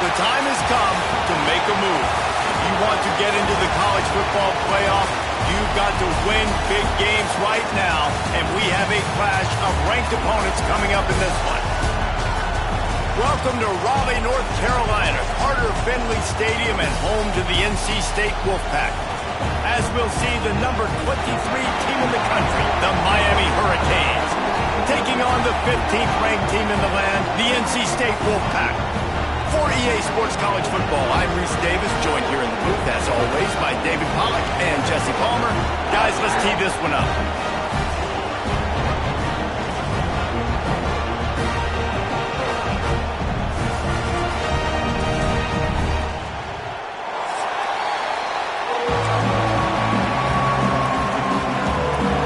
The time has come to make a move. If you want to get into the college football playoff, you've got to win big games right now, and we have a clash of ranked opponents coming up in this one. Welcome to Raleigh, North Carolina, Carter Finley Stadium, and home to the NC State Wolfpack. As we'll see, the number 23 team in the country, the Miami Hurricanes, taking on the 15th ranked team in the land, the NC State Wolfpack. For EA Sports College Football, I'm Reese Davis, joined here in the booth, as always, by David Pollack and Jesse Palmer. Guys, let's tee this one up.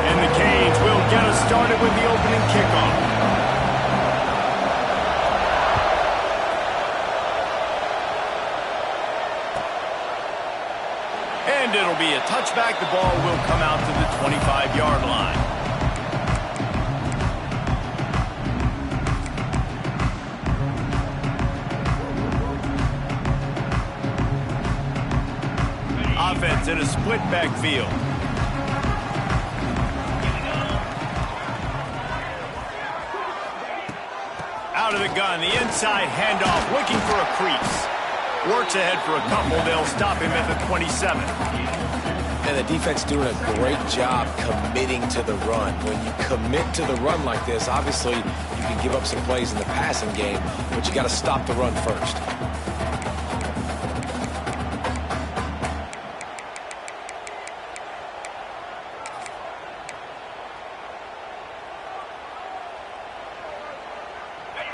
And the Canes will get us started with the opening kickoff. And it'll be a touchback. The ball will come out to the 25-yard line. Offense in a split backfield. Out of the gun, the inside handoff, looking for a crease. Works ahead for a couple. They'll stop him at the 27. And the defense doing a great job committing to the run. When you commit to the run like this, obviously you can give up some plays in the passing game, but you got to stop the run first.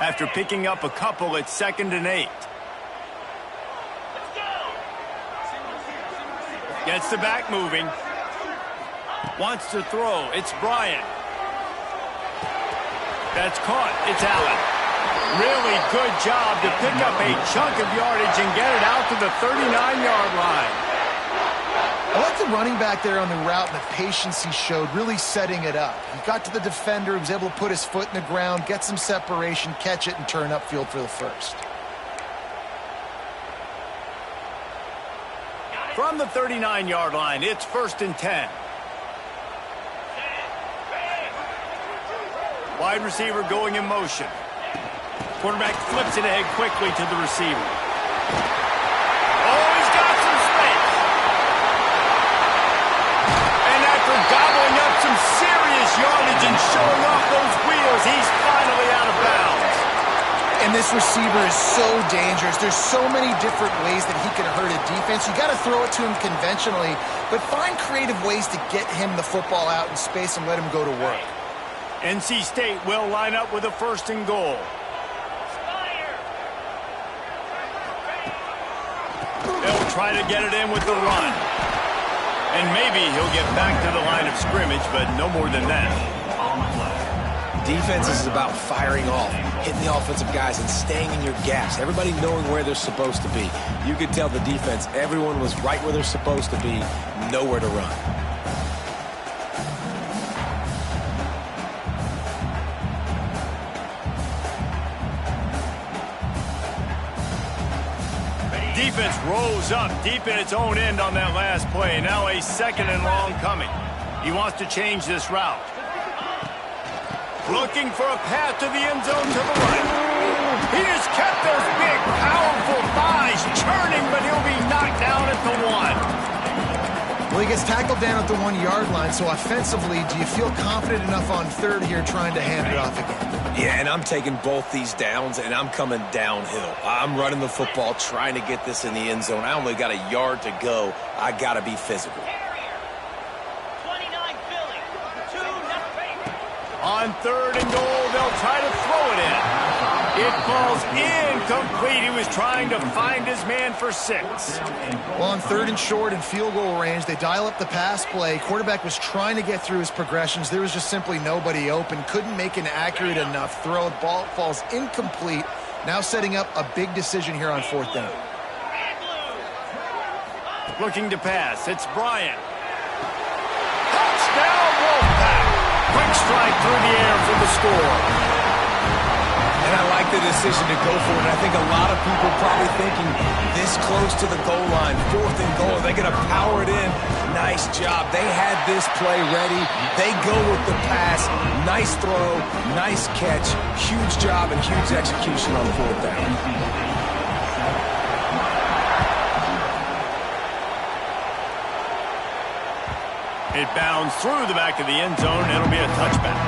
After picking up a couple, it's 2nd and 8. Gets the back moving. Wants to throw. It's Bryant. That's caught. It's Allen. Really good job to pick up a chunk of yardage and get it out to the 39-yard line. I like the running back there on the route and the patience he showed, really setting it up. He got to the defender, he was able to put his foot in the ground, get some separation, catch it, and turn upfield for the first. From the 39-yard line, it's 1st and 10. Wide receiver going in motion. Quarterback flips it ahead quickly to the receiver. Oh, he's got some space. And after gobbling up some serious yardage and showing off those wheels, he's finally out of bounds. And this receiver is so dangerous. There's so many different ways that he can hurt a defense. You got to throw it to him conventionally, but find creative ways to get him the football out in space and let him go to work. NC State will line up with a 1st and goal. They'll try to get it in with the run. And maybe he'll get back to the line of scrimmage, but no more than that. Defense is about firing off, hitting the offensive guys, and staying in your gaps. Everybody knowing where they're supposed to be. You could tell the defense, everyone was right where they're supposed to be, nowhere to run. Defense rolls up deep in its own end on that last play. Now a 2nd and long coming. He wants to change this route. Looking for a path to the end zone to the right. He just kept those big, powerful thighs churning, but he'll be knocked down at the 1. Well, he gets tackled down at the 1-yard line, so offensively, do you feel confident enough on 3rd here trying to hand it off again? Yeah, and I'm taking both these downs, and I'm coming downhill. I'm running the football, trying to get this in the end zone. I only got a yard to go. I got to be physical. On 3rd and goal, they'll try to throw it in. It falls incomplete. He was trying to find his man for 6. Well, on 3rd and short and field goal range, they dial up the pass play. Quarterback was trying to get through his progressions. There was just simply nobody open. Couldn't make an accurate enough throw. Ball falls incomplete. Now setting up a big decision here on 4th down. Looking to pass. It's Bryant. Touchdown, Wolfpack. Quick strike through the air for the score. And I like the decision to go for it. I think a lot of people probably thinking this close to the goal line, 4th and goal, they're going to power it in. Nice job. They had this play ready. They go with the pass. Nice throw, nice catch. Huge job and huge execution on 4th down. It bounds through the back of the end zone. It'll be a touchback.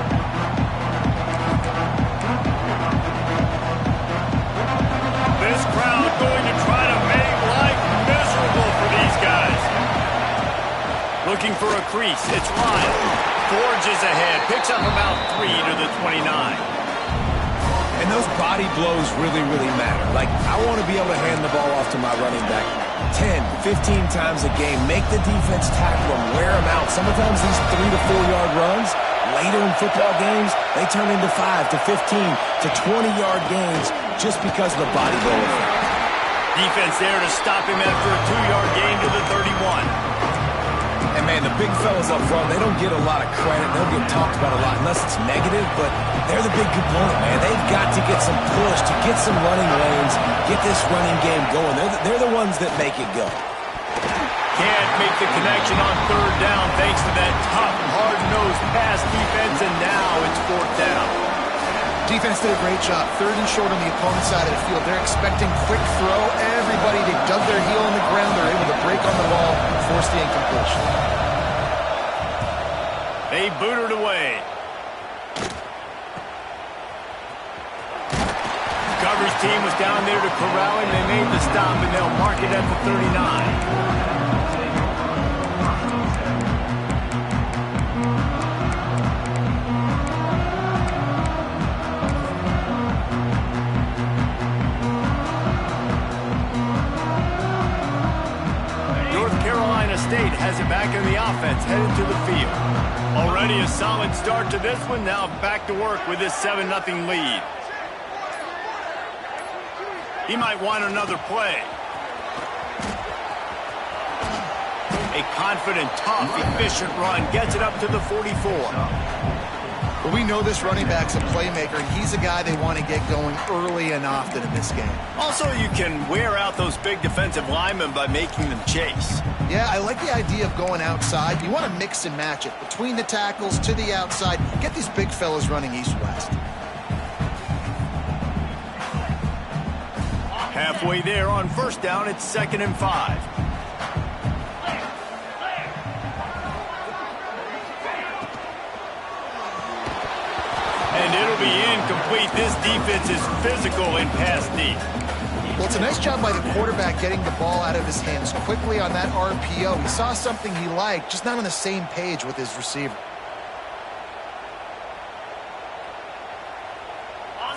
This crowd going to try to make life miserable for these guys. Looking for a crease. It's Lyle. Forges ahead. Picks up about 3 to the 29. And those body blows really, really matter. Like, I want to be able to hand the ball off to my running back 10, 15 times a game. Make the defense tackle them, wear them out. Sometimes these 3 to 4 yard runs, later in football games, they turn into 5 to 15 to 20 yard gains just because of the body blow effect. Defense there to stop him after a 2-yard gain to the 31. And, man, the big fellas up front, they don't get a lot of credit. They don't get talked about a lot unless it's negative, but they're the big component, man. They've got to get some push, to get some running lanes, get this running game going. They're the ones that make it go. Can't make the connection on 3rd down thanks to that tough, hard-nosed pass defense, and now it's 4th down. Defense did a great job. 3rd and short on the opponent's side of the field. They're expecting quick throw. Everybody, they dug their heel on the ground. They're able to break on the ball and force the incompletion. They booted away. Coverage team was down there to corral him. They made the stop, and they'll mark it at the 39. State has it back in the offense, headed to the field. Already a solid start to this one. Now back to work with this 7-0 lead. He might want another play. A confident, tough, efficient run gets it up to the 44. Well, we know this running back's a playmaker, and he's a guy they want to get going early and often in this game. Also, you can wear out those big defensive linemen by making them chase. Yeah, I like the idea of going outside. You want to mix and match it. Between the tackles, to the outside, get these big fellas running east-west. Halfway there on 1st down, it's 2nd and 5. And it'll be incomplete. This defense is physical in pass deep. Well, it's a nice job by the quarterback getting the ball out of his hands quickly on that RPO. He saw something he liked, just not on the same page with his receiver.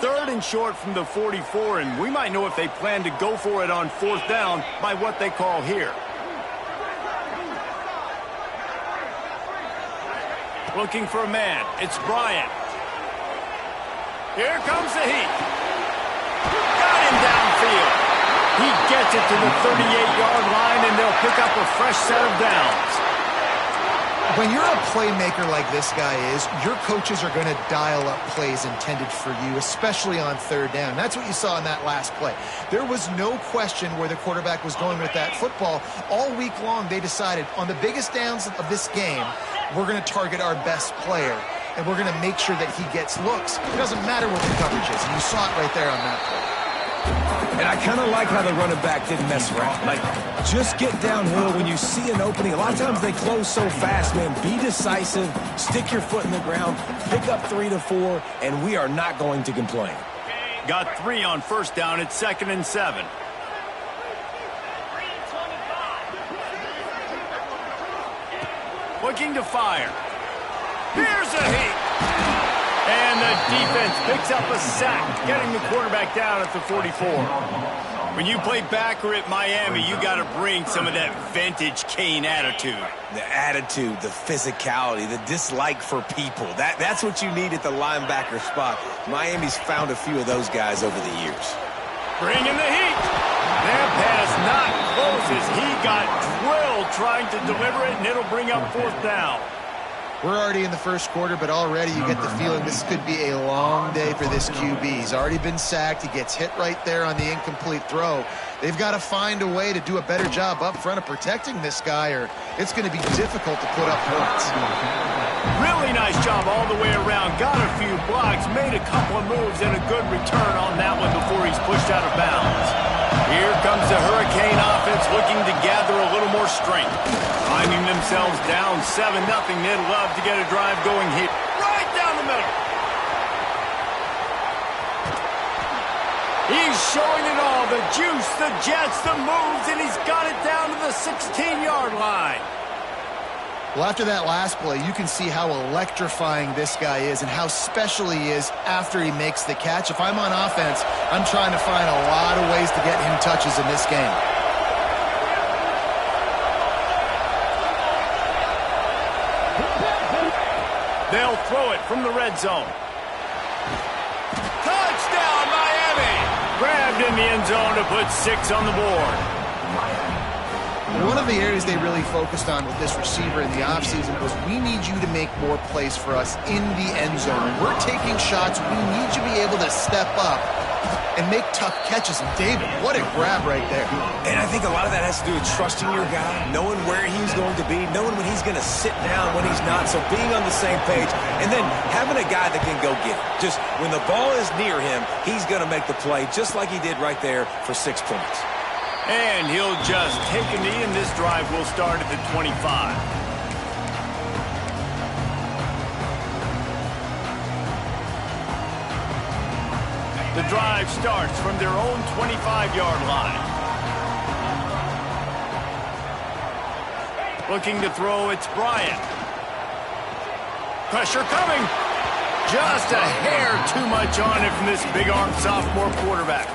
3rd and short from the 44, and we might know if they plan to go for it on 4th down by what they call here. Looking for a man. It's Bryant. Here comes the heat. Got him downfield. He gets it to the 38-yard line, and they'll pick up a fresh set of downs. When you're a playmaker like this guy is, your coaches are going to dial up plays intended for you, especially on 3rd down. That's what you saw in that last play. There was no question where the quarterback was going with that football. All week long, they decided on the biggest downs of this game, we're going to target our best player, and we're going to make sure that he gets looks. It doesn't matter what the coverage is, and you saw it right there on that play. And I kind of like how the running back didn't mess around. Like, just get downhill when you see an opening. A lot of times they close so fast, man. Be decisive, stick your foot in the ground, pick up 3 to 4, and we are not going to complain. Got 3 on 1st down. It's 2nd and 7. Looking to fire. Here's a heat. And the defense picks up a sack, getting the quarterback down at the 44. When you play backer at Miami, you got to bring some of that vintage Kane attitude. The attitude, the physicality, the dislike for people. That's what you need at the linebacker spot. Miami's found a few of those guys over the years. Bringing the heat. That pass not close as he got drilled trying to deliver it, and it'll bring up 4th down. We're already in the first quarter, but already you get the feeling this could be a long day for this QB. He's already been sacked. He gets hit right there on the incomplete throw. They've got to find a way to do a better job up front of protecting this guy, or it's going to be difficult to put up points. Really nice job all the way around. Got a few blocks, made a couple of moves, and a good return on that one before he's pushed out of bounds. Here comes the Hurricane offense looking to gather a little more strength. Finding themselves down 7-0. They'd love to get a drive going here. Right down the middle. He's showing it all. The juice, the jets, the moves, and he's got it down to the 16-yard line. Well, after that last play, you can see how electrifying this guy is and how special he is after he makes the catch. If I'm on offense, I'm trying to find a lot of ways to get him touches in this game. They'll throw it from the red zone. Touchdown, Miami! Grabbed in the end zone to put 6 on the board. One of the areas they really focused on with this receiver in the offseason was we need you to make more plays for us in the end zone. When we're taking shots, we need you to be able to step up and make tough catches. And David, what a grab right there. And I think a lot of that has to do with trusting your guy, knowing where he's going to be, knowing when he's going to sit down, when he's not. So being on the same page, and then having a guy that can go get it. Just when the ball is near him, he's going to make the play just like he did right there for 6 points. And he'll just take a knee, and this drive will start at the 25. The drive starts from their own 25-yard line. Looking to throw, it's Bryant. Pressure coming. Just a hair too much on it from this big-armed sophomore quarterback.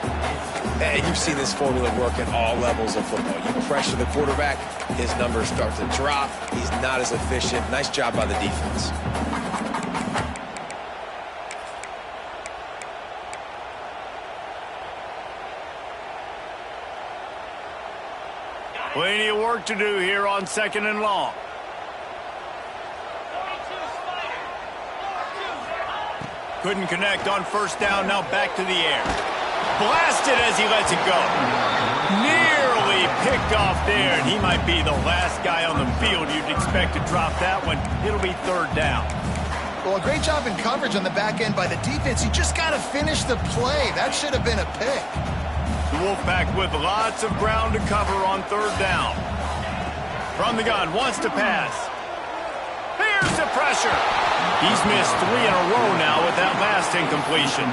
And you've seen this formula work at all levels of football. You pressure the quarterback, his numbers start to drop. He's not as efficient. Nice job by the defense. Plenty of work to do here on 2nd and long. Couldn't connect on 1st down. Now back to the air. Blasted as he lets it go. Nearly picked off there, and he might be the last guy on the field you'd expect to drop that one. It'll be 3rd down. Well, a great job in coverage on the back end by the defense. You just got to finish the play. That should have been a pick. The Wolfpack with lots of ground to cover on 3rd down. From the gun, wants to pass. Here's the pressure. He's missed 3 in a row now with that last incompletion.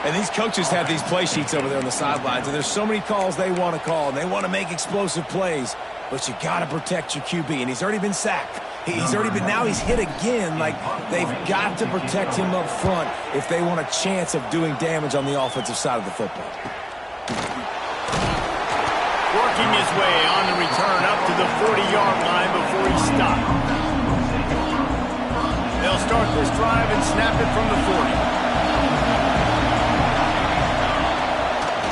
And these coaches have these play sheets over there on the sidelines, and there's so many calls they want to call, and they want to make explosive plays, but you got to protect your QB, and he's already been sacked. He's already been, now he's hit again. Like, they've got to protect him up front if they want a chance of doing damage on the offensive side of the football. Working his way on the return up to the 40-yard line before he stopped. They'll start this drive and snap it from the 40.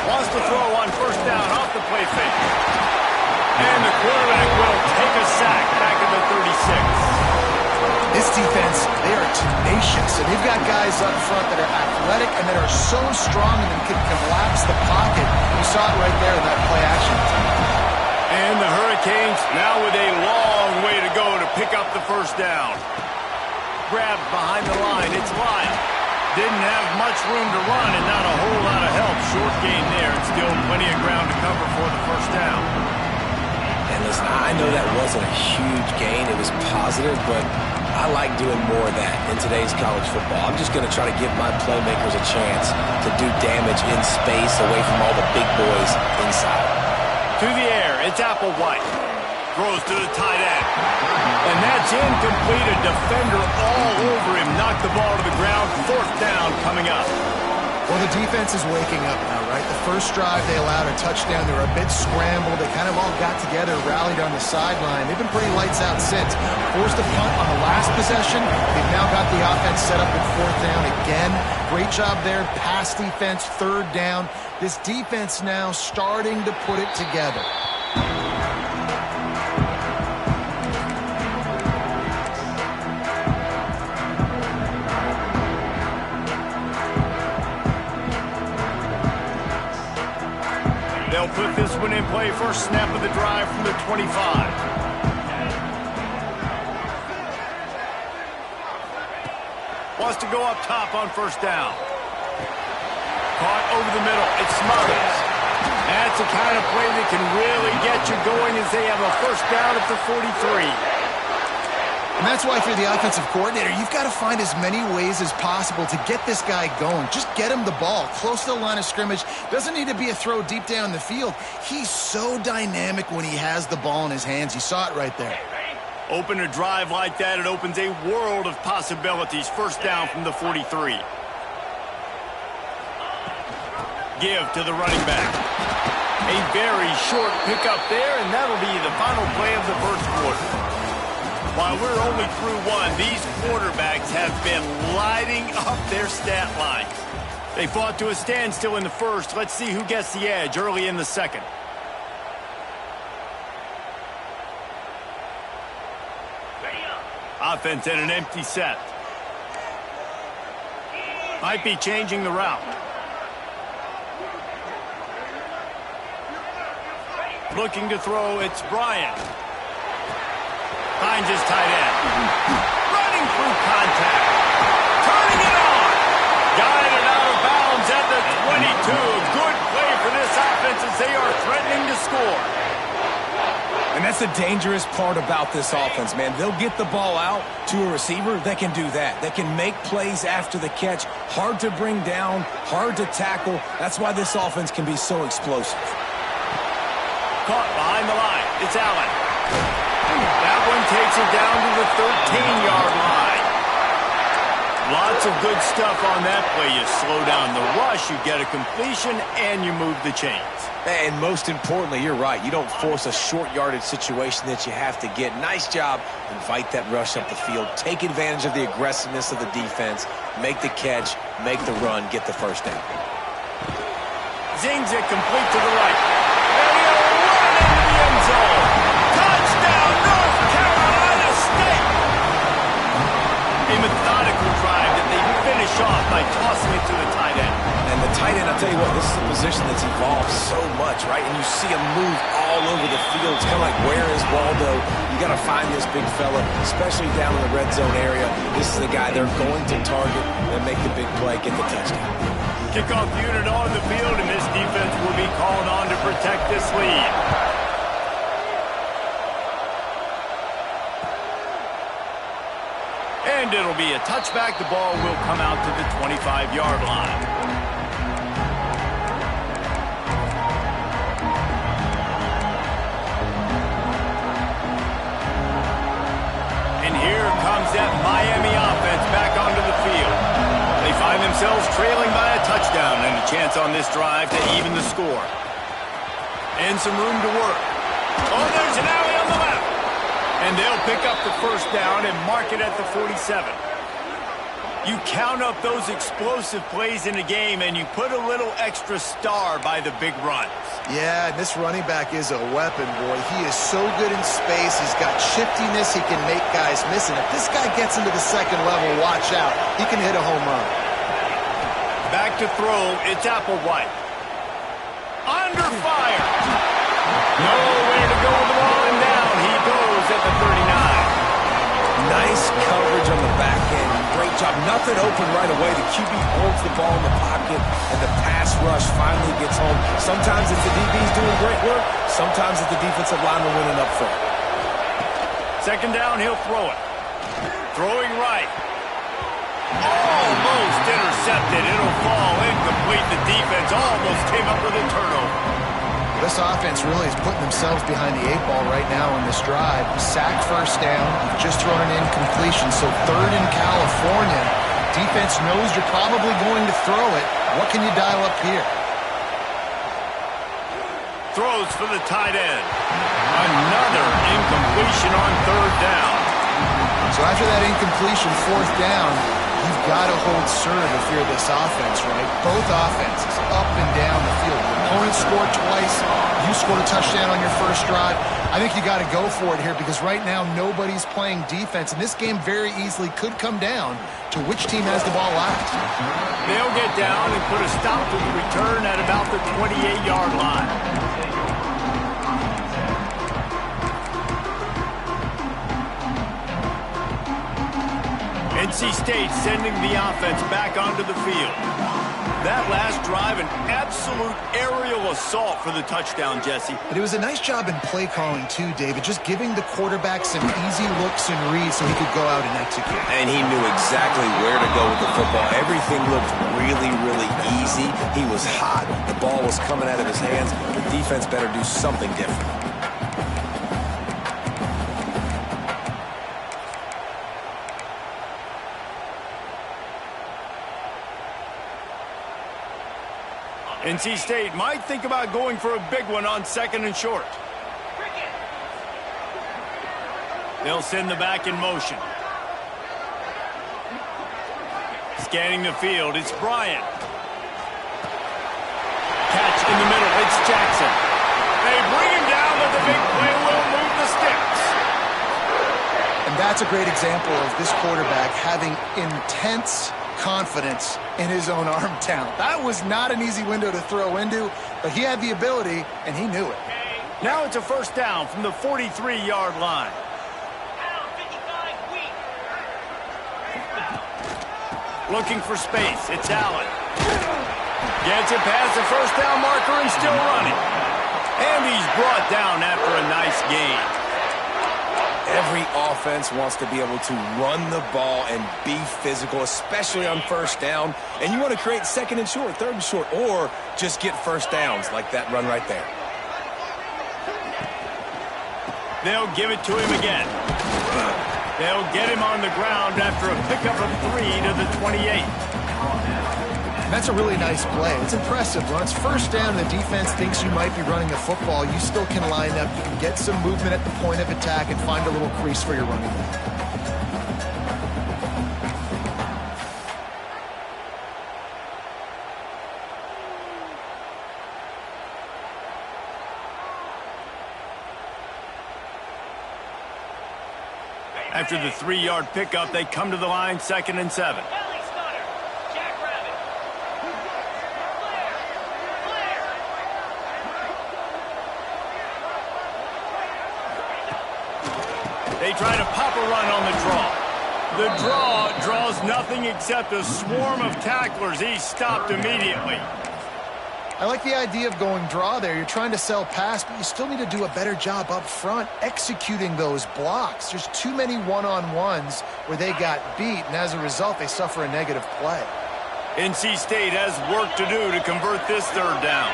Wants to throw on 1st down off the play fake. And the quarterback will take a sack back at the 36. This defense, they are tenacious, and they've got guys up front that are athletic and that are so strong and can collapse the pocket. You saw it right there in that play action. And the Hurricanes now with a long way to go to pick up the 1st down. Grabbed behind the line, it's Lyle. Didn't have much room to run and not a whole lot of help. Short gain there, and still plenty of ground to cover for the 1st down. And listen, I know that wasn't a huge gain. It was positive, but I like doing more of that in today's college football. I'm just going to try to give my playmakers a chance to do damage in space away from all the big boys inside. To the air, it's Applewhite. Throws to the tight end. And that's incomplete. A defender all over him. Knocked the ball to the ground. 4th down coming up. Well, the defense is waking up now, right? The first drive, they allowed a touchdown. They were a bit scrambled. They kind of all got together, rallied on the sideline. They've been pretty lights out since. Forced a punt on the last possession. They've now got the offense set up with 4th down again. Great job there. Pass defense, 3rd down. This defense now starting to put it together. They'll put this one in play. First snap of the drive from the 25. Wants to go up top on first down. Caught over the middle. It's Smothers. That's the kind of play that can really get you going as they have a first down at the 43. And that's why if you're the offensive coordinator, you've got to find as many ways as possible to get this guy going. Just get him the ball close to the line of scrimmage. Doesn't need to be a throw deep down the field. He's so dynamic when he has the ball in his hands. You saw it right there. Open a drive like that, it opens a world of possibilities. First down from the 43. Give to the running back. A very short pickup there, and that'll be the final play of the first quarter. While we're only through one, these quarterbacks have been lighting up their stat lines. They fought to a standstill in the first. Let's see who gets the edge early in the second. Offense in an empty set. Might be changing the route. Looking to throw, it's Bryant. Finds his tight end. Running through contact. Turning it on. Got it out of bounds at the 22. Good play for this offense as they are threatening to score. And that's the dangerous part about this offense, man. They'll get the ball out to a receiver. They can do that. They can make plays after the catch. Hard to bring down, hard to tackle. That's why this offense can be so explosive. Caught behind the line. It's Allen. That one takes it down to the 13-yard line. Lots of good stuff on that play. You slow down the rush, you get a completion, and you move the chains. And most importantly, you're right. You don't force a short yardage situation that you have to get. Nice job. Invite that rush up the field. Take advantage of the aggressiveness of the defense. Make the catch. Make the run. Get the first down. Zings it complete to the right. And he'll run into the end zone. Touchdown, North Carolina State. A methodical drive that they finish off by tossing it to the tight end. And the tight end, I'll tell you what, this is a position that's evolved so much, right? And you see him move all over the field. It's kind of like, where is Waldo? You got to find this big fella, especially down in the red zone area. This is the guy they're going to target and make the big play, get the touchdown. Kickoff unit on the field, and this defense will be called on to protect this lead. And it'll be a touchback. The ball will come out to the 25-yard line. And here comes that Miami offense back onto the field. They find themselves trailing by a touchdown and a chance on this drive to even the score. And some room to work. Oh, there's an alley on the left. And they'll pick up the first down and mark it at the 47. You count up those explosive plays in a game, and you put a little extra star by the big runs. Yeah, and this running back is a weapon, boy. He is so good in space. He's got shiftiness. He can make guys miss. And if this guy gets into the second level, watch out. He can hit a home run. Back to throw. It's Applewhite. Under fire. Nowhere to go with the ball and down. He goes at the 39. Nice coverage on the back end. Great job. Nothing open right away. The QB holds the ball in the pocket, and the pass rush finally gets home. Sometimes it's the DBs doing great work. Sometimes it's the defensive lineman winning up front. Second down, he'll throw it. Throwing right. Almost intercepted. It'll fall incomplete. The defense almost came up with a turnover. This offense really is putting themselves behind the 8 ball right now on this drive. Sack first down. You've just thrown an incompletion, so third in California. Defense knows you're probably going to throw it. What can you dial up here? Throws for the tight end. Another incompletion on third down. So after that incompletion, fourth down, you've got to hold serve if you're this offense, right? Both offenses up and down the field. Your opponent scored twice. You scored a touchdown on your first drive. I think you got to go for it here because right now nobody's playing defense, and this game very easily could come down to which team has the ball last. They'll get down and put a stop to the return at about the 28-yard line. NC State sending the offense back onto the field. That last drive, an absolute aerial assault for the touchdown, Jesse. But it was a nice job in play calling too, David, just giving the quarterback some easy looks and reads so he could go out and execute. And he knew exactly where to go with the football. Everything looked really, really easy. He was hot. The ball was coming out of his hands. The defense better do something different. NC State might think about going for a big one on 2nd and short. They'll send the back in motion. Scanning the field, it's Bryant. Catch in the middle, it's Jackson. They bring him down, but the big play will move the sticks. And that's a great example of this quarterback having intense confidence in his own arm talent. That was not an easy window to throw into, but he had the ability, and he knew it. Now it's a first down from the 43-yard line. Looking for space, it's Allen. Gets it past the first down marker and still running. And he's brought down after a nice gain. Every offense wants to be able to run the ball and be physical, especially on first down. And you want to create 2nd and short, 3rd and short, or just get first downs like that run right there. They'll give it to him again. They'll get him on the ground after a pickup of 3 to the 28. That's a really nice play. It's impressive. When it's first down and the defense thinks you might be running the football, you still can line up. You can get some movement at the point of attack and find a little crease for your running back. After the 3-yard pickup, they come to the line, 2nd and 7. They try to pop a run on the draw. The draw draws nothing except a swarm of tacklers. He's stopped immediately. I like the idea of going draw there. You're trying to sell pass, but you still need to do a better job up front executing those blocks. There's too many one-on-ones where they got beat, and as a result, they suffer a negative play. NC State has work to do to convert this 3rd down.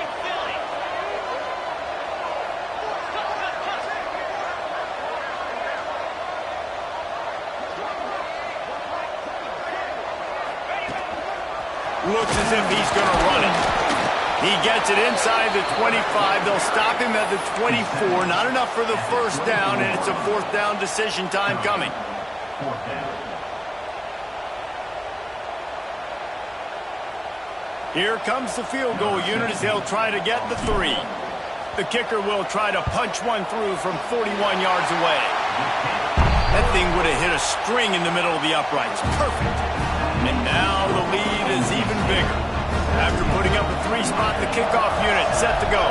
Looks as if he's going to run it. He gets it inside the 25. They'll stop him at the 24. Not enough for the first down, and it's a 4th down decision time coming. Here comes the field goal unit as they'll try to get the 3. The kicker will try to punch one through from 41 yards away. That thing would have hit a string in the middle of the uprights. Perfect. And now the lead is even bigger. After putting up a 3-spot, the kickoff unit set to go.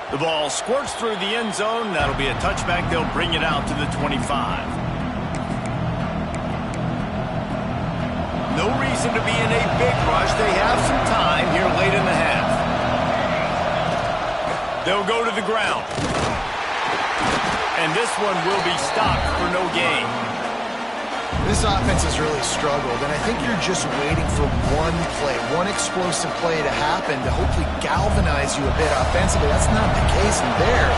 The ball squirts through the end zone. That'll be a touchback. They'll bring it out to the 25. No reason to be in a big rush. They have some time here late in the half. They'll go to the ground. And this one will be stopped for no gain. This offense has really struggled, and I think you're just waiting for one play, one explosive play to happen to hopefully galvanize you a bit offensively. That's not the case in there.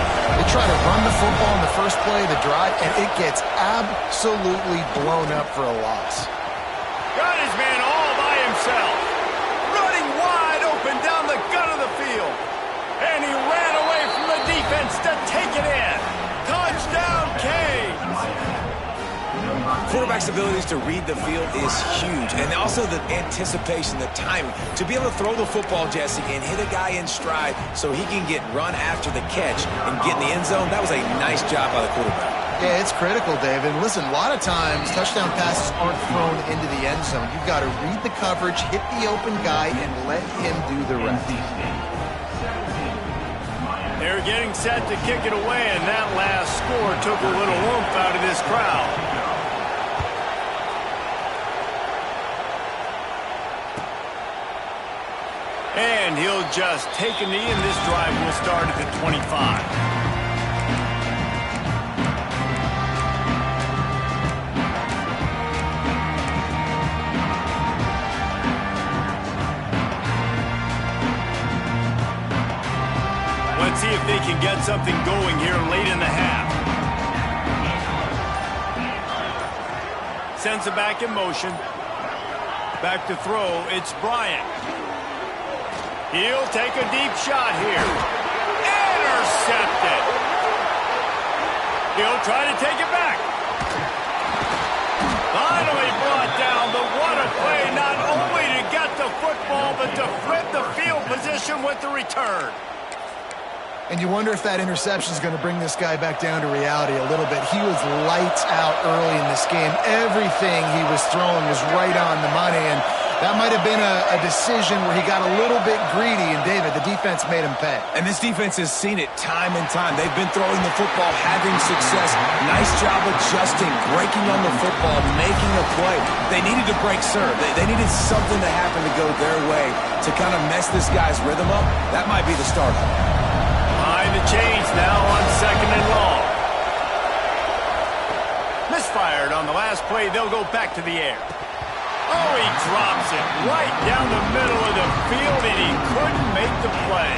They try to run the football in the first play of the drive, and it gets absolutely blown up for a loss. Got his man all by himself. Running wide open down the gut of the field. And he ran away from the defense to take it in. Touchdown, Canes! Quarterback's abilities to read the field is huge, and also the anticipation, the timing. To be able to throw the football, Jesse, and hit a guy in stride so he can get run after the catch and get in the end zone, that was a nice job by the quarterback. Yeah, it's critical, David. Listen, a lot of times touchdown passes aren't thrown into the end zone. You've got to read the coverage, hit the open guy, and let him do the rest. They're getting set to kick it away, and that last score took a little oomph out of this crowd. And he'll just take a knee, and this drive will start at the 25. Let's see if they can get something going here late in the half. Sends it back in motion. Back to throw. It's Bryant. He'll take a deep shot here. Intercepted. He'll try to take it back. Finally brought down, but what a play, not only to get the football, but to flip the field position with the return. And you wonder if that interception is going to bring this guy back down to reality a little bit. He was lights out early in this game. Everything he was throwing was right on the money, and that might have been a decision where he got a little bit greedy, and David, the defense made him pay. And this defense has seen it time and time. They've been throwing the football, having success. Nice job adjusting, breaking on the football, making a play. They needed to break serve. They needed something to happen to go their way to kind of mess this guy's rhythm up. That might be the start of it. Behind the chains now on 2nd and long. Misfired on the last play. They'll go back to the air. Oh, he drops it right down the middle of the field, and he couldn't make the play.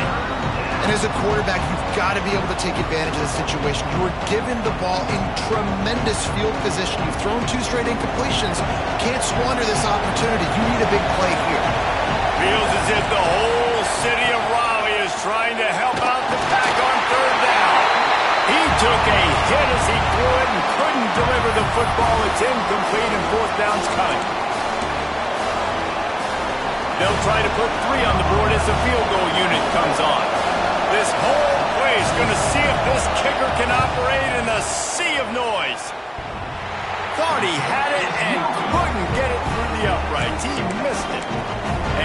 And as a quarterback, you've got to be able to take advantage of the situation. You were given the ball in tremendous field position. You've thrown 2 straight incompletions. You can't squander this opportunity. You need a big play here. Feels as if the whole city of Raleigh is trying to help out the Pack on 3rd down. He took a hit as he threw it and couldn't deliver the football. It's incomplete, and 4th down's coming. They'll try to put 3 on the board as the field goal unit comes on. This whole play is going to see if this kicker can operate in a sea of noise. Thought he had it and couldn't get it through the uprights. He missed it.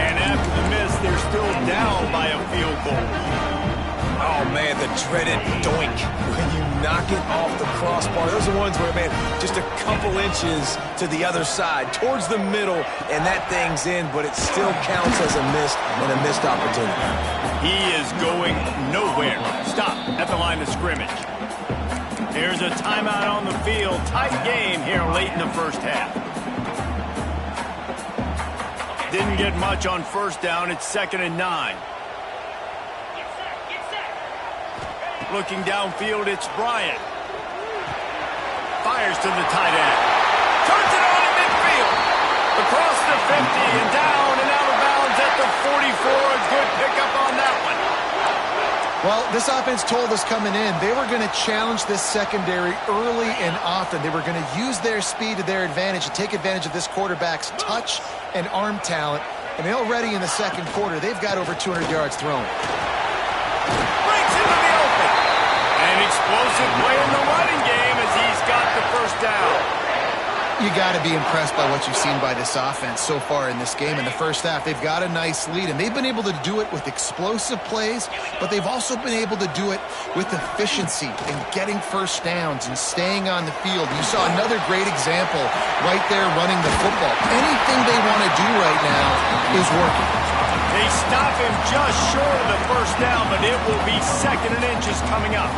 And after the miss, they're still down by a field goal. Oh, man, the dreaded doink. When you knock it off the crossbar, those are ones where, man, just a couple inches to the other side, towards the middle, and that thing's in, but it still counts as a miss and a missed opportunity. He is going nowhere. Stop at the line of scrimmage. Here's a timeout on the field. Tight game here late in the first half. Didn't get much on 1st down. It's 2nd and 9. Looking downfield, it's Bryant. Fires to the tight end. Turns it on in midfield. Across the 50 and down and out of bounds at the 44. A good pickup on that one. Well, this offense told us coming in they were going to challenge this secondary early and often. They were going to use their speed to their advantage and take advantage of this quarterback's touch and arm talent. And already in the 2nd quarter, they've got over 200 yards thrown. Breaks into the open. An explosive play in the running game as he's got the 1st down. You got to be impressed by what you've seen by this offense so far in this game. In the first half, they've got a nice lead, and they've been able to do it with explosive plays, but they've also been able to do it with efficiency and getting 1st downs and staying on the field. You saw another great example right there running the football. Anything they want to do right now is working. They stop him just short of the 1st down, but it will be 2nd and inches coming up.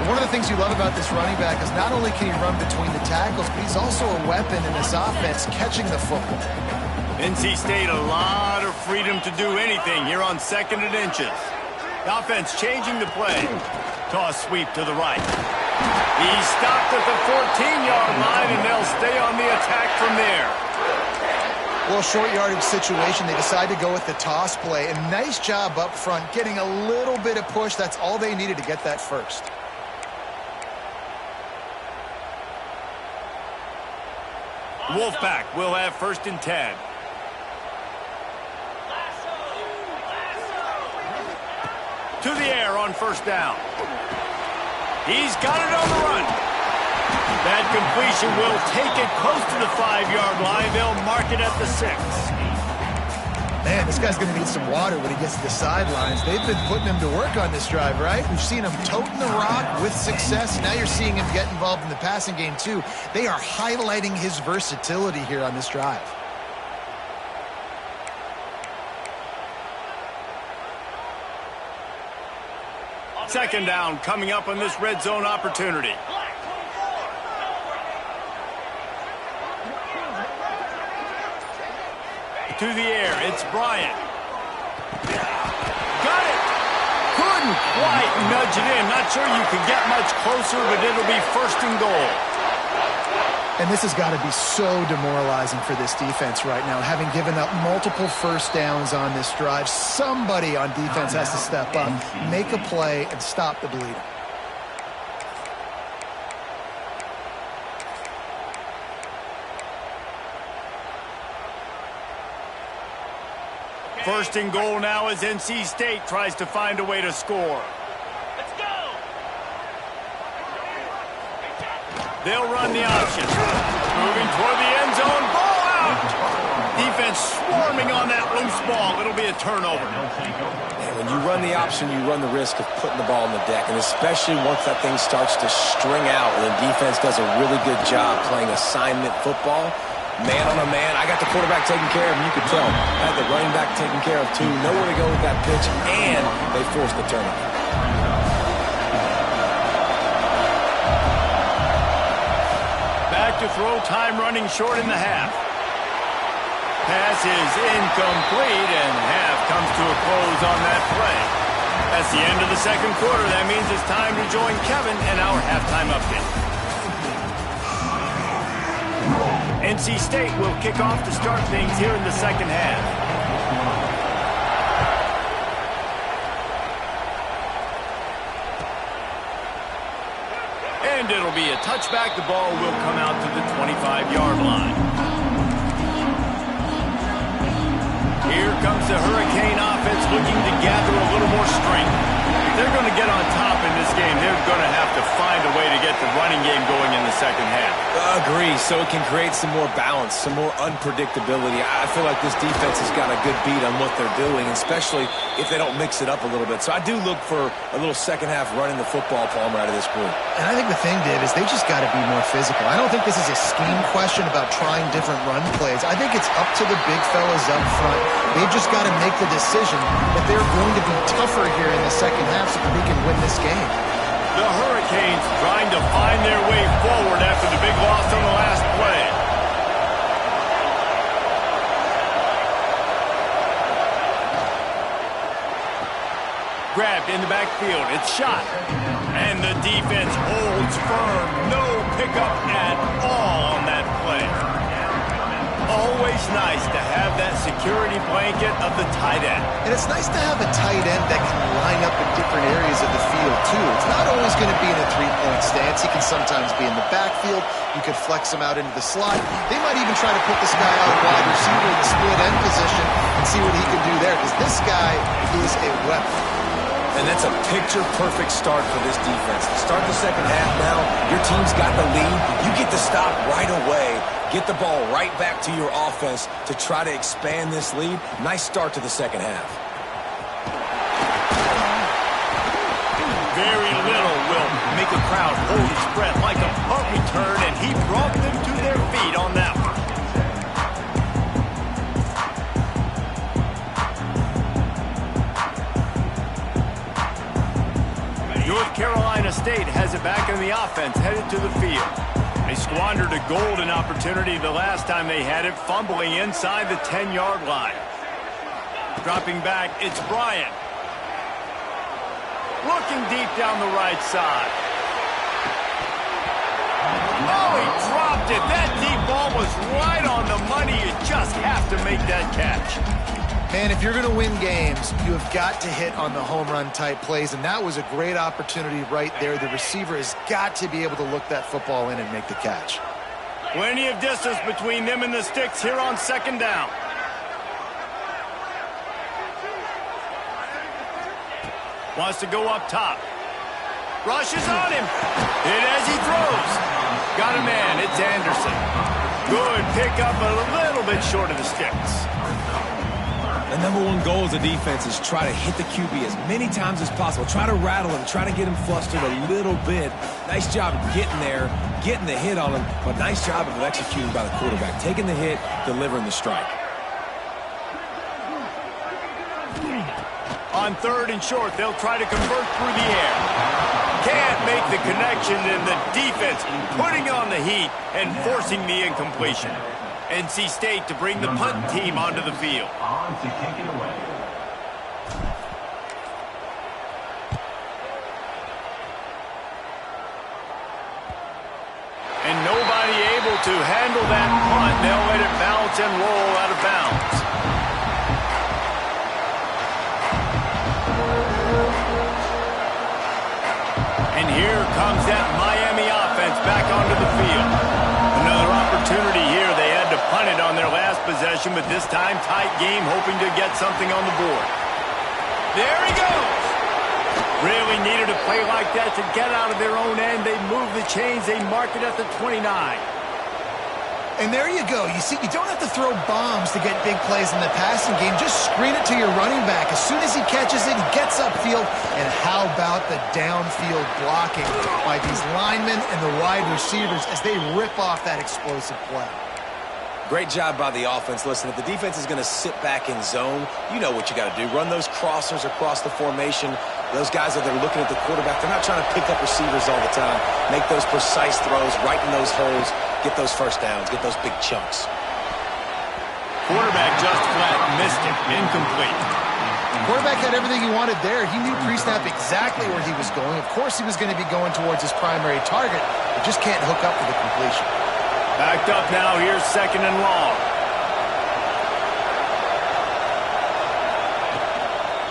One of the things you love about this running back is not only can he run between the tackles, but he's also a weapon in this offense catching the football. NC State a lot of freedom to do anything here on 2nd and inches. The offense changing the play. Toss sweep to the right. He stopped at the 14-yard line, and they'll stay on the attack from there. Well, short yardage situation, they decide to go with the toss play. And nice job up front, getting a little bit of push. That's all they needed to get that 1st. Wolfpack will have 1st and 10. To the air on 1st down. He's got it on the run. That completion will take it close to the 5-yard line. They'll mark it at the 6. Man, this guy's going to need some water when he gets to the sidelines. They've been putting him to work on this drive, right? We've seen him toting the rock with success. Now you're seeing him get involved in the passing game, too. They are highlighting his versatility here on this drive. Second down coming up on this red zone opportunity. To the air, it's Bryant. Got it! Couldn't quite nudge it in. Not sure you can get much closer, but it'll be first and goal. And this has got to be so demoralizing for this defense right now. Having given up multiple first downs on this drive, somebody on defense has to step up, make a play, and stop the bleeding. First and goal now as NC State tries to find a way to score. Let's go! They'll run the option. Moving toward the end zone. Ball out! Defense swarming on that loose ball. It'll be a turnover. And when you run the option, you run the risk of putting the ball on the deck, and especially once that thing starts to string out and the defense does a really good job playing assignment football. Man on a man. I got the quarterback taken care of, and you could tell. I had the running back taken care of, too. Nowhere to go with that pitch, and they forced the turnover. Back to throw, time running short in the half. Pass is incomplete, and half comes to a close on that play. That's the end of the second quarter. That means it's time to join Kevin and our halftime update. NC State will kick off to start things here in the second half. And it'll be a touchback. The ball will come out to the 25-yard line. Here comes the Hurricane offense looking to gather a little more strength. If they're going to get on top in this game, they're going to have to find a way to get the running game going in the second half. Agree, so it can create some more balance, some more unpredictability. I feel like this defense has got a good beat on what they're doing, especially if they don't mix it up a little bit. So I do look for a little second half running the football, Palmer, out of this group. And I think the thing, Dave, is they just got to be more physical. I don't think this is a scheme question about trying different run plays. I think it's up to the big fellas up front. They've just got to make the decision that they're going to be tougher here in the second half so that they can win this game. The Hurricanes trying to find their way forward after the big loss on the last play. Grabbed in the backfield. It's shot. And the defense holds firm. No pickup at all on that play. Always nice to have that security blanket of the tight end. And it's nice to have a tight end that can line up in different areas of the field, too. It's not always going to be in a three-point stance. He can sometimes be in the backfield. You could flex him out into the slot. They might even try to put this guy out wide receiver in the split end position and see what he can do there, because this guy is a weapon. And that's a picture-perfect start for this defense. To start the second half now, your team's got the lead. You get to stop right away, get the ball right back to your offense to try to expand this lead. Nice start to the second half. Very little will make a crowd hold its breath like a punt return, and he brought them to their feet on that one. North Carolina State has it back in the offense, headed to the field. They squandered a golden opportunity the last time they had it, fumbling inside the 10-yard line. Dropping back, it's Bryant. Looking deep down the right side. Oh, he dropped it. That deep ball was right on the money. You just have to make that catch. Man, if you're going to win games, you have got to hit on the home run type plays, and that was a great opportunity right there. The receiver has got to be able to look that football in and make the catch. Plenty of distance between them and the sticks here on second down. Wants to go up top. Rushes on him. Hit as he throws. Got a man. It's Anderson. Good pickup, a little bit short of the sticks. The #1 goal as a defense is try to hit the QB as many times as possible. Try to rattle him, try to get him flustered a little bit. Nice job getting there, getting the hit on him, but nice job of executing by the quarterback. Taking the hit, delivering the strike. On 3rd and short, they'll try to convert through the air. Can't make the connection, and the defense putting on the heat and forcing the incompletion. NC State to bring the punt team onto the field. On to kick it away. And nobody able to handle that punt. They'll let it bounce and roll out of bounds. And here comes that Miami offense back onto the field. Another opportunity here. They had to punt it on their last possession, but this time tight game, hoping to get something on the board. There he goes. Really needed a play like that to get out of their own end. They move the chains. They mark it at the 29. And there you go. You see, you don't have to throw bombs to get big plays in the passing game. Just screen it to your running back. As soon as he catches it, he gets upfield. And how about the downfield blocking by these linemen and the wide receivers as they rip off that explosive play? Great job by the offense. Listen, if the defense is going to sit back in zone, you know what you got to do. Run those crossers across the formation. Those guys that are looking at the quarterback, they're not trying to pick up receivers all the time. Make those precise throws right in those holes. Get those first downs. Get those big chunks. Quarterback just flat missed it. Incomplete. Quarterback had everything he wanted there. He knew pre-snap exactly where he was going. Of course he was going to be going towards his primary target, but just can't hook up for the completion. Backed up now. Here's 2nd and long.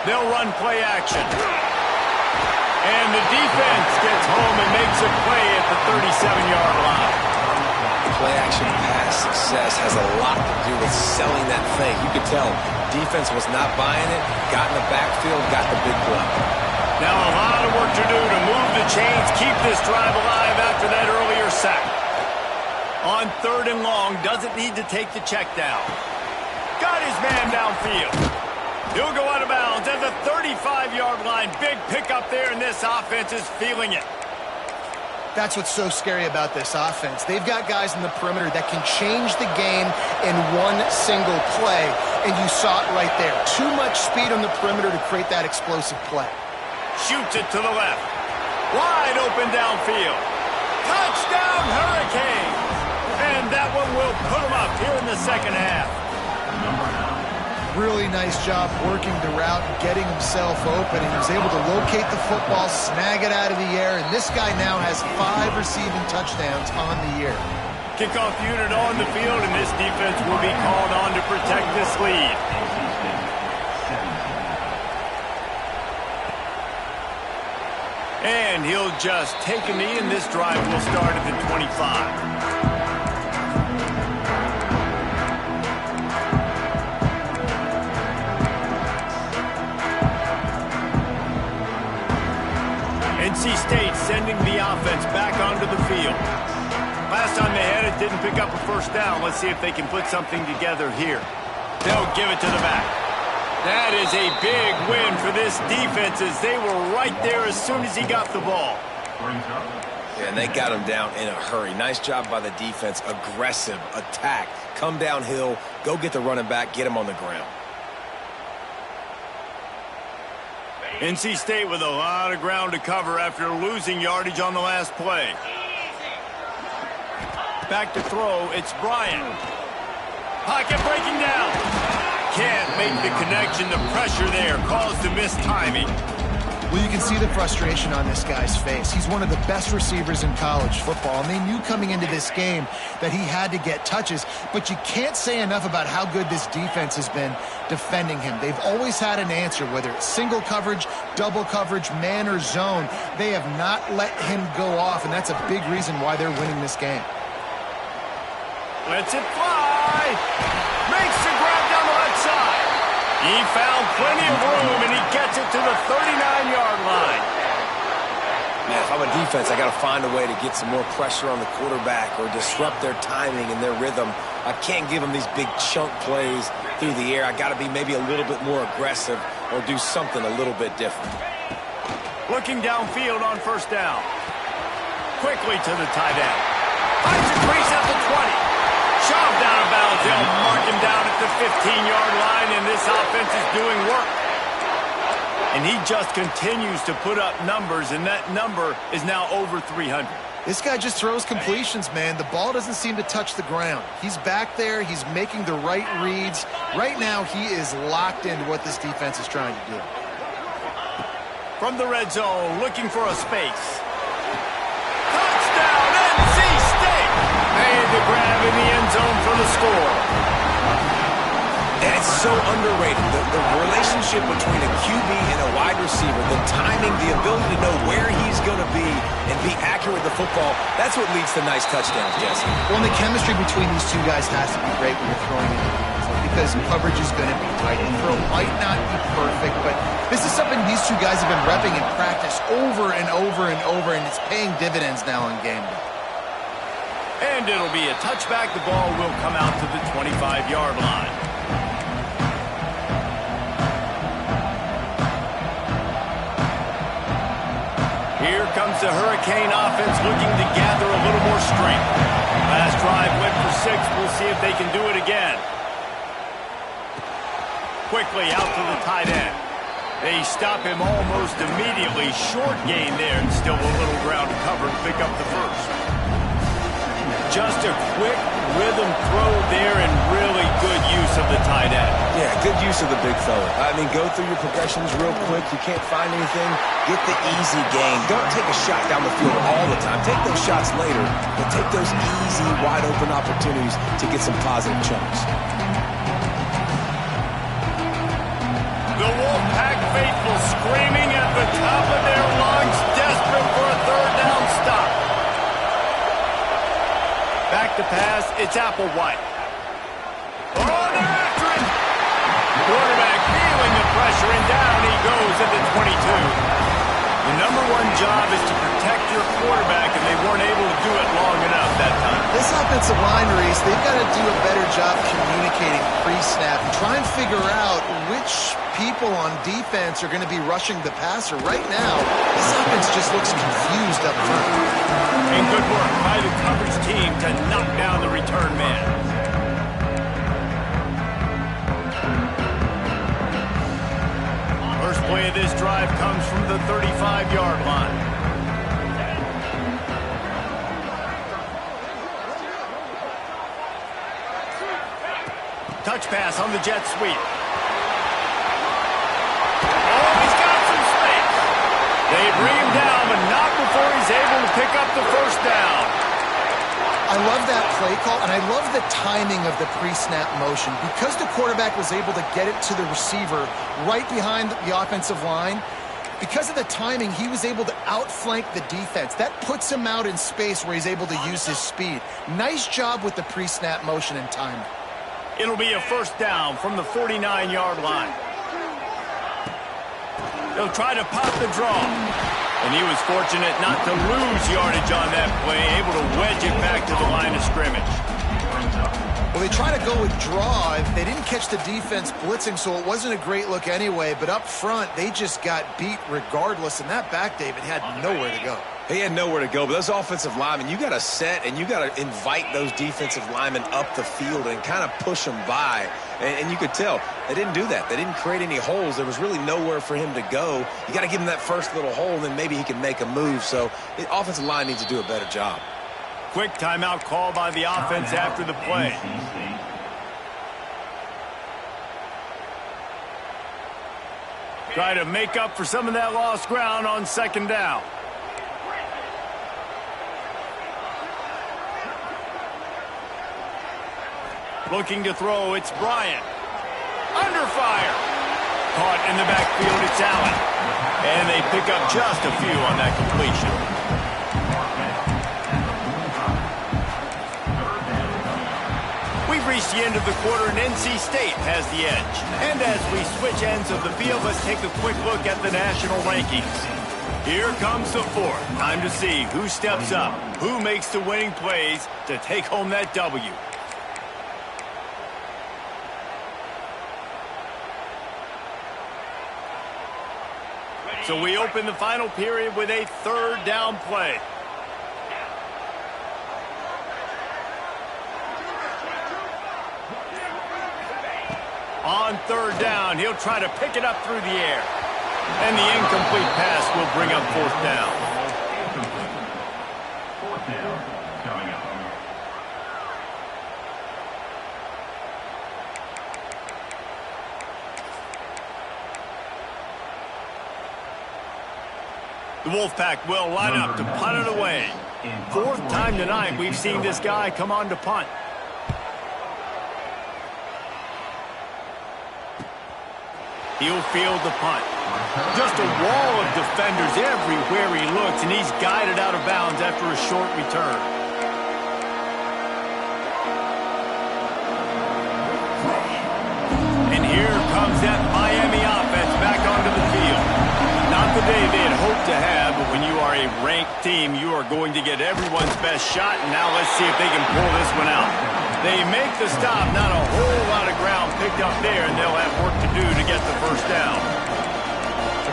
They'll run play action. And the defense gets home and makes a play at the 37-yard line. Play-action pass success has a lot to do with selling that fake. You could tell defense was not buying it, got in the backfield, got the big play. Now a lot of work to do to move the chains, keep this drive alive after that earlier sack. On 3rd and long, doesn't need to take the check down. Got his man downfield. He'll go out of bounds at the 35-yard line. Big pickup there, and this offense is feeling it. That's what's so scary about this offense. They've got guys in the perimeter that can change the game in one single play, and you saw it right there. Too much speed on the perimeter to create that explosive play. Shoots it to the left. Wide open downfield. Touchdown, Hurricanes! And that one will put them up here in the second half. Really nice job working the route and getting himself open, and he was able to locate the football, snag it out of the air, and this guy now has 5 receiving touchdowns on the year. Kickoff unit on the field, and this defense will be called on to protect this lead. And he'll just take a knee, and this drive will start at the 25. NC State sending the offense back onto the field. Last time they had it, didn't pick up a first down. Let's see if they can put something together here. They'll give it to the back. That is a big win for this defense as they were right there as soon as he got the ball. Yeah, and they got him down in a hurry. Nice job by the defense. Aggressive, attack, come downhill, go get the running back, get him on the ground. NC State with a lot of ground to cover after losing yardage on the last play. Back to throw, it's Bryant. Pocket breaking down. Can't make the connection. The pressure there caused the missed timing. Well, you can see the frustration on this guy's face. He's one of the best receivers in college football, and they knew coming into this game that he had to get touches, but you can't say enough about how good this defense has been defending him. They've always had an answer, whether it's single coverage, double coverage, man or zone. They have not let him go off, and that's a big reason why they're winning this game. Lets it fly. Makes the grab down the left side. He found plenty of room, and he gets it to the 39-yard line. Man, if I'm a defense, I got to find a way to get some more pressure on the quarterback or disrupt their timing and their rhythm. I can't give them these big chunk plays through the air. I got to be maybe a little bit more aggressive or do something a little bit different. Looking downfield on first down. Quickly to the tight end. Finds a crease at the 20. Shoved down of bounds. They'll mark him down at the 15-yard line, and this offense is doing work. And he just continues to put up numbers, and that number is now over 300. This guy just throws completions, man. The ball doesn't seem to touch the ground. He's back there. He's making the right reads. Right now, he is locked into what this defense is trying to do. From the red zone, looking for a space. Touchdown, NC State! Made the grab in the end zone for the score. And it's so underrated. The relationship between a QB and a wide receiver, the timing, the ability to know where he's going to be and be accurate with the football, that's what leads to nice touchdowns, Jesse. Well, and the chemistry between these two guys has to be great when you're throwing into the end zone because coverage is going to be tight. The throw might not be perfect, but this is something these two guys have been repping in practice over and over and over, and it's paying dividends now in game day. And it'll be a touchback. The ball will come out to the 25-yard line. Here comes the Hurricane offense looking to gather a little more strength. Last drive went for 6. We'll see if they can do it again. Quickly out to the tight end. They stop him almost immediately. Short gain there, and still a little ground to cover to pick up the first. Just a quick rhythm throw there and really good use of the tight end. Yeah, good use of the big fella. I mean, go through your progressions real quick. You can't find anything. Get the easy gain. Don't take a shot down the field all the time. Take those shots later, but take those easy, wide-open opportunities to get some positive chunks. The Wolfpack faithful screaming at the top of their lungs, desperate for a third down stop. Back to pass, it's Applewhite. Oh, they're after him! Quarterback feeling the pressure, and down he goes at the 22. The number one job is to protect your quarterback, and they weren't able to do it long enough that time. This offensive line, Reese, they've got to do a better job communicating pre-snap and try and figure out which people on defense are going to be rushing the passer. Right now, this offense just looks confused up front. And good work by the coverage team to knock down the return man. First play of this drive comes from the 35-yard line. Touch pass on the jet sweep. Oh, he's got some space. They bring him down, but not before he's able to pick up the first down. I love that play call, and I love the timing of the pre-snap motion. Because the quarterback was able to get it to the receiver right behind the offensive line, because of the timing, he was able to outflank the defense. That puts him out in space where he's able to use his speed. Nice job with the pre-snap motion and timing. It'll be a first down from the 49-yard line. They'll try to pop the draw. And he was fortunate not to lose yardage on that play, able to wedge it back to the line of scrimmage. Well, they try to go with draw. They didn't catch the defense blitzing, so it wasn't a great look anyway. But up front, they just got beat regardless. And that back, David, had nowhere to go. He had nowhere to go, but those offensive linemen, you got to set and you got to invite those defensive linemen up the field and kind of push them by. And you could tell they didn't do that. They didn't create any holes. There was really nowhere for him to go. You got to give him that first little hole, and then maybe he can make a move. So the offensive line needs to do a better job. Quick timeout call by the offense after the play. Try to make up for some of that lost ground on second down. Looking to throw, it's Bryant. Under fire. Caught in the backfield, it's Allen. And they pick up just a few on that completion. We've reached the end of the quarter, and NC State has the edge. And as we switch ends of the field, let's take a quick look at the national rankings. Here comes the fourth. Time to see who steps up, who makes the winning plays to take home that W. So we open the final period with a third down play. On third down, he'll try to pick it up through the air. And the incomplete pass will bring up fourth down. Fourth down coming up. The Wolfpack will line up to punt it away. Fourth time tonight we've seen this guy come on to punt. He'll field the punt. Just a wall of defenders everywhere he looks, and he's guided out of bounds after a short return. And here comes that Miami offense back onto the field. Not the day they had hoped to have, but when you are a ranked team, you are going to get everyone's best shot, and now let's see if they can pull this one out. They make the stop, not a whole lot of ground picked up there, and they'll have work to do to get the first down.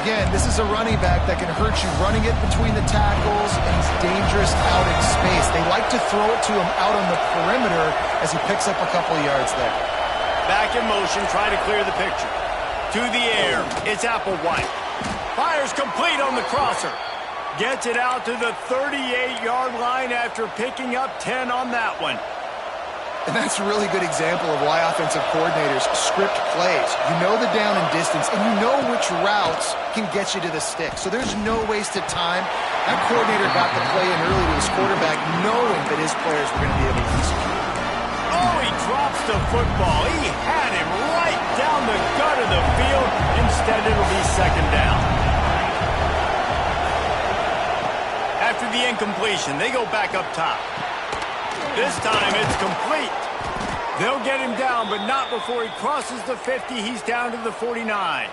Again, this is a running back that can hurt you running it between the tackles, and he's dangerous out in space. They like to throw it to him out on the perimeter as he picks up a couple of yards there. Back in motion, try to clear the picture. To the air, it's Applewhite. Fires complete on the crosser. Gets it out to the 38-yard line after picking up 10 on that one. And that's a really good example of why offensive coordinators script plays. You know the down and distance, and you know which routes can get you to the stick. So there's no wasted time. That coordinator got the play in early to his quarterback, knowing that his players were going to be able to execute. Oh, he drops the football. He had him right down the gut of the field. Instead, it'll be second down. After the incompletion, they go back up top. This time it's complete. They'll get him down, but not before he crosses the 50. He's down to the 49.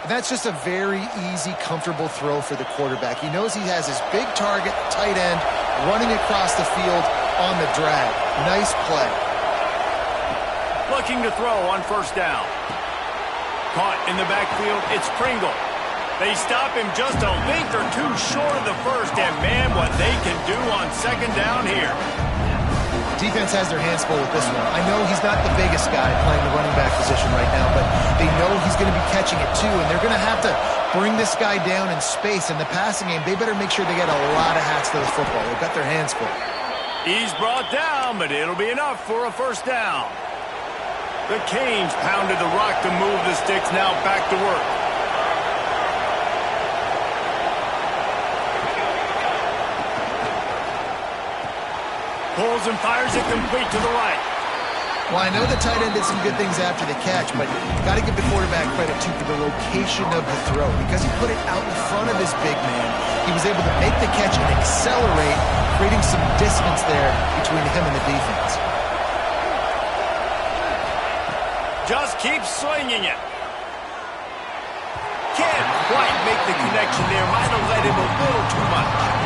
And that's just a very easy, comfortable throw for the quarterback. He knows he has his big target, tight end, running across the field on the drag. Nice play. Looking to throw on first down. Caught in the backfield, it's Pringle. They stop him just a length or two short of the first, and man, what they can do on second down here. Defense has their hands full with this one. I know he's not the biggest guy playing the running back position right now, but they know he's going to be catching it too, and they're going to have to bring this guy down in space. In the passing game, they better make sure they get a lot of hats to the football. They've got their hands full. He's brought down, but it'll be enough for a first down. The Canes pounded the rock to move the sticks, now back to work. Pulls and fires it complete to the right. Well, I know the tight end did some good things after the catch, but got to give the quarterback credit, too, for the location of the throw. Because he put it out in front of his big man, he was able to make the catch and accelerate, creating some distance there between him and the defense. Just keep slinging it. Can't quite make the connection there. Might have let him a little too much.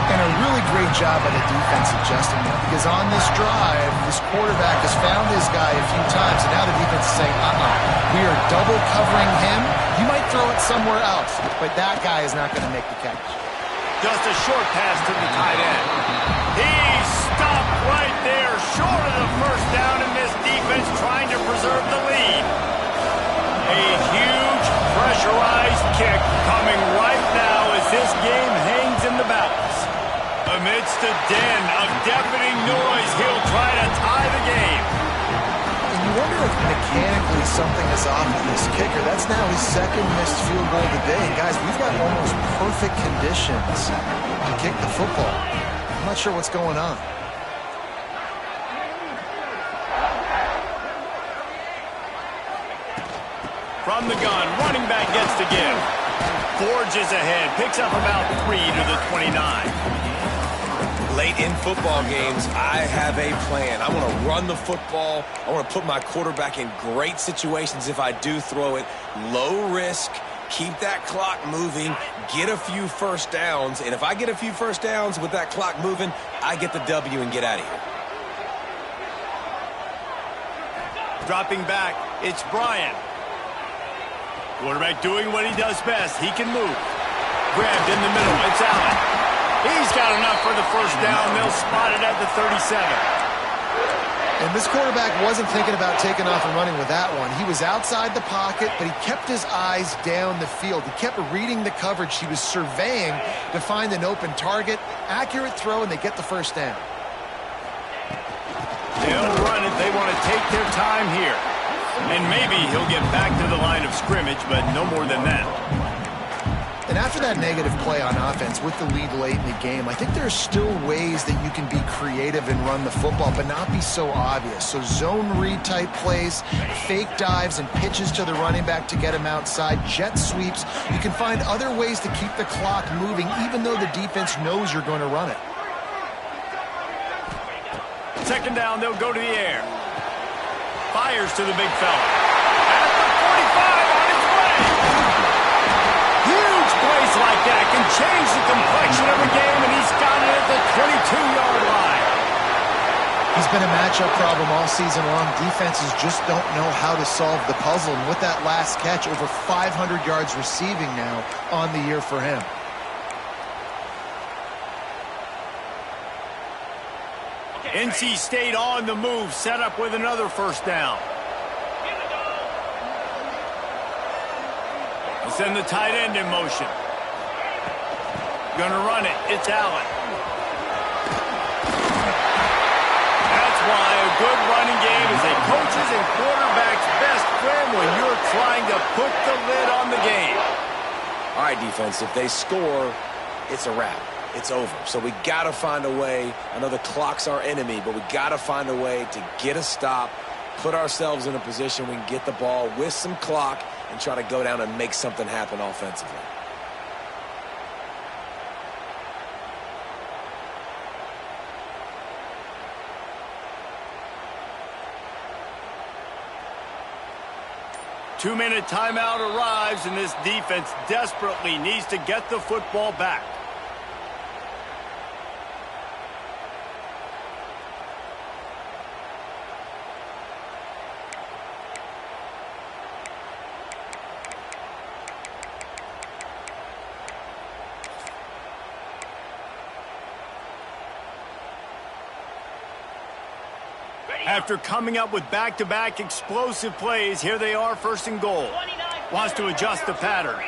And a really great job by the defense adjusting that, because on this drive, this quarterback has found his guy a few times, and now the defense is saying, we are double covering him. You might throw it somewhere else, but that guy is not going to make the catch. Just a short pass to the tight end. He stopped right there, short of the first down, and this defense trying to preserve the lead. A huge pressurized kick coming right now as this game hangs in the balance. Amidst a den of deafening noise, he'll try to tie the game. And you wonder if mechanically something is off with this kicker. That's now his second missed field goal of the day. Guys, we've got almost perfect conditions to kick the football. I'm not sure what's going on. From the gun, running back gets to give. Forges ahead, picks up about 3 to the 29. Late in football games, I have a plan. I want to run the football. I want to put my quarterback in great situations if I do throw it. Low risk, keep that clock moving, get a few first downs, and if I get a few first downs with that clock moving, I get the W and get out of here. Dropping back, it's Bryant. Quarterback doing what he does best. He can move. Grabbed in the middle. It's Allen. He's got enough for the first down. They'll spot it at the 37. And this quarterback wasn't thinking about taking off and running with that one. He was outside the pocket, but he kept his eyes down the field. He kept reading the coverage. He was surveying to find an open target. Accurate throw, and they get the first down. They'll run it. They want to take their time here. And maybe he'll get back to the line of scrimmage, but no more than that. And after that negative play on offense with the lead late in the game, I think there are still ways that you can be creative and run the football, but not be so obvious. So zone read type plays, fake dives and pitches to the running back to get him outside, jet sweeps. You can find other ways to keep the clock moving, even though the defense knows you're going to run it. Second down, they'll go to the air. Fires to the big fella. At the 45 on his way. Huge plays like that can change the complexion of a game, and he's got it at the 22-yard line. He's been a matchup problem all season long. Defenses just don't know how to solve the puzzle. And with that last catch, over 500 yards receiving now on the year for him. NC State on the move, set up with another first down. They send the tight end in motion. Gonna run it. It's Allen. That's why a good running game is a coach's and quarterback's best friend when you're trying to put the lid on the game. All right, defense, if they score, it's a wrap. It's over. So we got to find a way. I know the clock's our enemy, but we got to find a way to get a stop, put ourselves in a position we can get the ball with some clock and try to go down and make something happen offensively. Two-minute timeout arrives, and this defense desperately needs to get the football back. After coming up with back-to-back explosive plays, here they are, first and goal. Wants to adjust the pattern.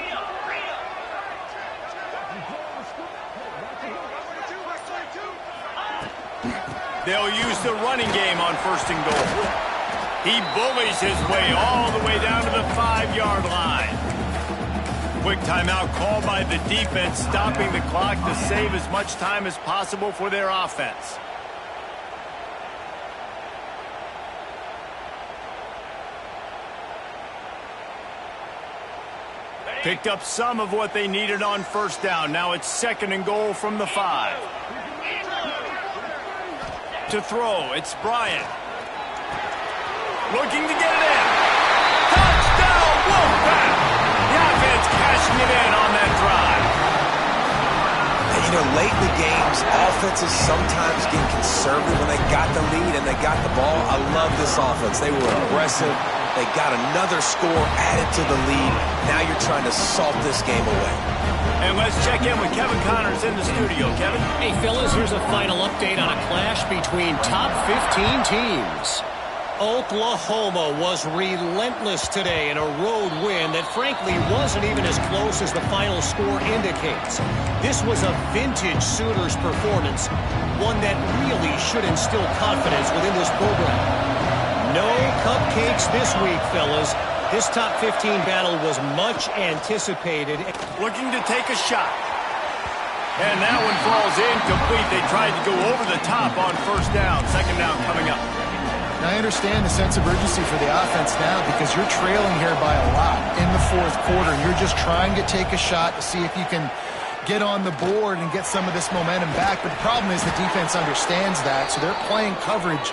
They'll use the running game on first and goal. He bullies his way all the way down to the 5-yard line. Quick timeout called by the defense, stopping the clock to save as much time as possible for their offense. Picked up some of what they needed on first down. Now it's second and goal from the 5. To throw, it's Bryant. Looking to get it in. Touchdown, Wolfpack! The offense cashing it in on that drive. And you know, late in the games, offenses sometimes get conservative when they got the lead and they got the ball. I love this offense. They were aggressive. They got another score added to the lead. Now you're trying to salt this game away. And let's check in with Kevin Connors in the studio. Kevin? Hey, fellas, here's a final update on a clash between top 15 teams. Oklahoma was relentless today in a road win that frankly wasn't even as close as the final score indicates. This was a vintage Sooners performance, one that really should instill confidence within this program. No cupcakes this week, fellas. This top 15 battle was much anticipated. Looking to take a shot. And that one falls incomplete. They tried to go over the top on first down. Second down coming up. Now, I understand the sense of urgency for the offense now because you're trailing here by a lot in the fourth quarter. You're just trying to take a shot to see if you can get on the board and get some of this momentum back. But the problem is the defense understands that, so they're playing coverage,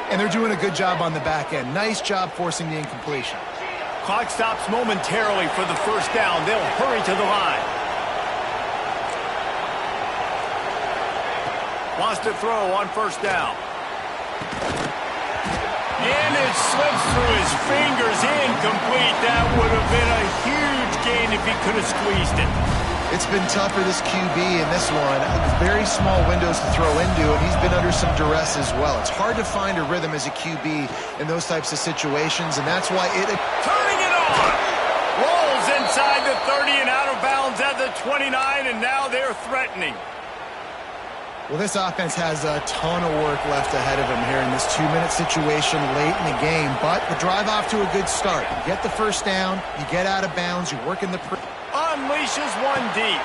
and they're doing a good job on the back end. Nice job forcing the incompletion. Clock stops momentarily for the first down. They'll hurry to the line. Wants to throw on first down. And it slips through his fingers, incomplete. That would have been a huge gain if he could have squeezed it. It's been tough for this QB in this one. Very small windows to throw into, and he's been under some duress as well. It's hard to find a rhythm as a QB in those types of situations, and that's why it... Turning it on! Rolls inside the 30 and out of bounds at the 29, and now they're threatening. Well, this offense has a ton of work left ahead of him here in this 2-minute situation late in the game, but the drive off to a good start. You get the first down, you get out of bounds, you're working the... Unleashes one deep.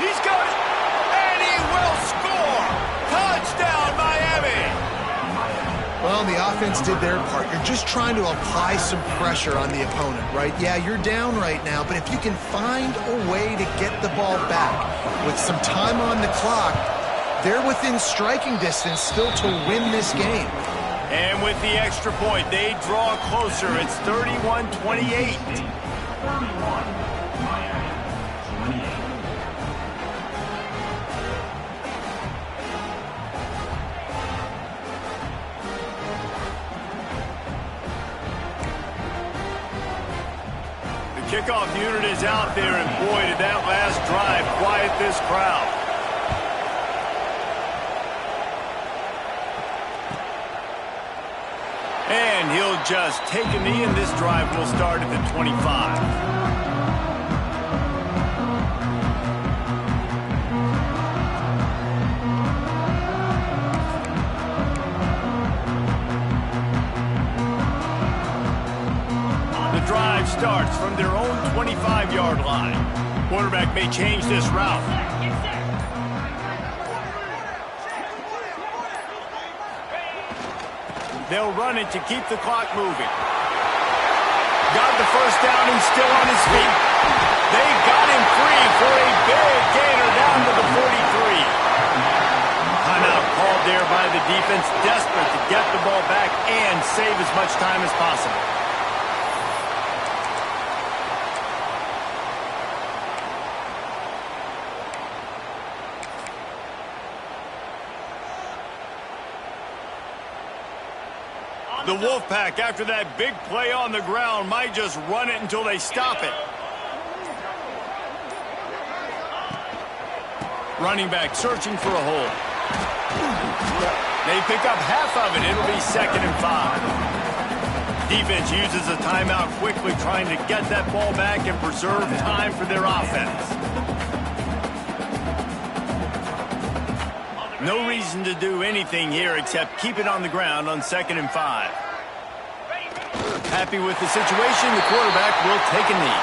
He's got it, and he will score! Touchdown, Miami! Well, the offense did their part. You're just trying to apply some pressure on the opponent, right? Yeah, you're down right now, but if you can find a way to get the ball back with some time on the clock, they're within striking distance still to win this game. And with the extra point, they draw closer. It's 31-28. 31. Miami 28. The kickoff unit is out there, and boy, did that last drive quiet this crowd. And he'll just take a knee, and this drive will start at the 25. The drive starts from their own 25-yard line. Quarterback may change this route. They'll run it to keep the clock moving. Got the first down and still on his feet. They got him free for a big gainer down to the 43. Timeout called there by the defense, desperate to get the ball back and save as much time as possible. The Wolfpack, after that big play on the ground, might just run it until they stop it. Running back searching for a hole. They pick up half of it. It'll be 2nd and 5. Defense uses a timeout quickly, trying to get that ball back and preserve time for their offense. No reason to do anything here except keep it on the ground on 2nd and 5. Happy with the situation, the quarterback will take a knee.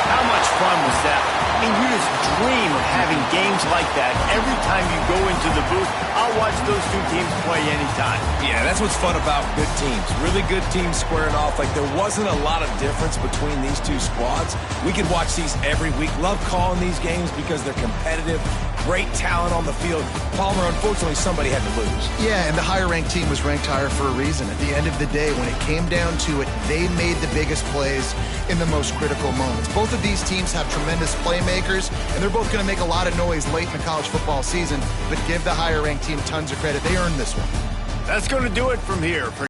How much fun was that? I mean, you just dream of having games like that every time you go into the booth. I'll watch those two teams play anytime. Yeah, that's what's fun about good teams. Really good teams squaring off. Like, there wasn't a lot of difference between these two squads. We could watch these every week. Love calling these games because they're competitive. Great talent on the field. Palmer, unfortunately, somebody had to lose. Yeah, and the higher-ranked team was ranked higher for a reason. At the end of the day, when it came down to it, they made the biggest plays in the most critical moments. Both of these teams have tremendous playmakers, and they're both going to make a lot of noise late in the college football season, but give the higher-ranked team tons of credit. They earned this one. That's going to do it from here.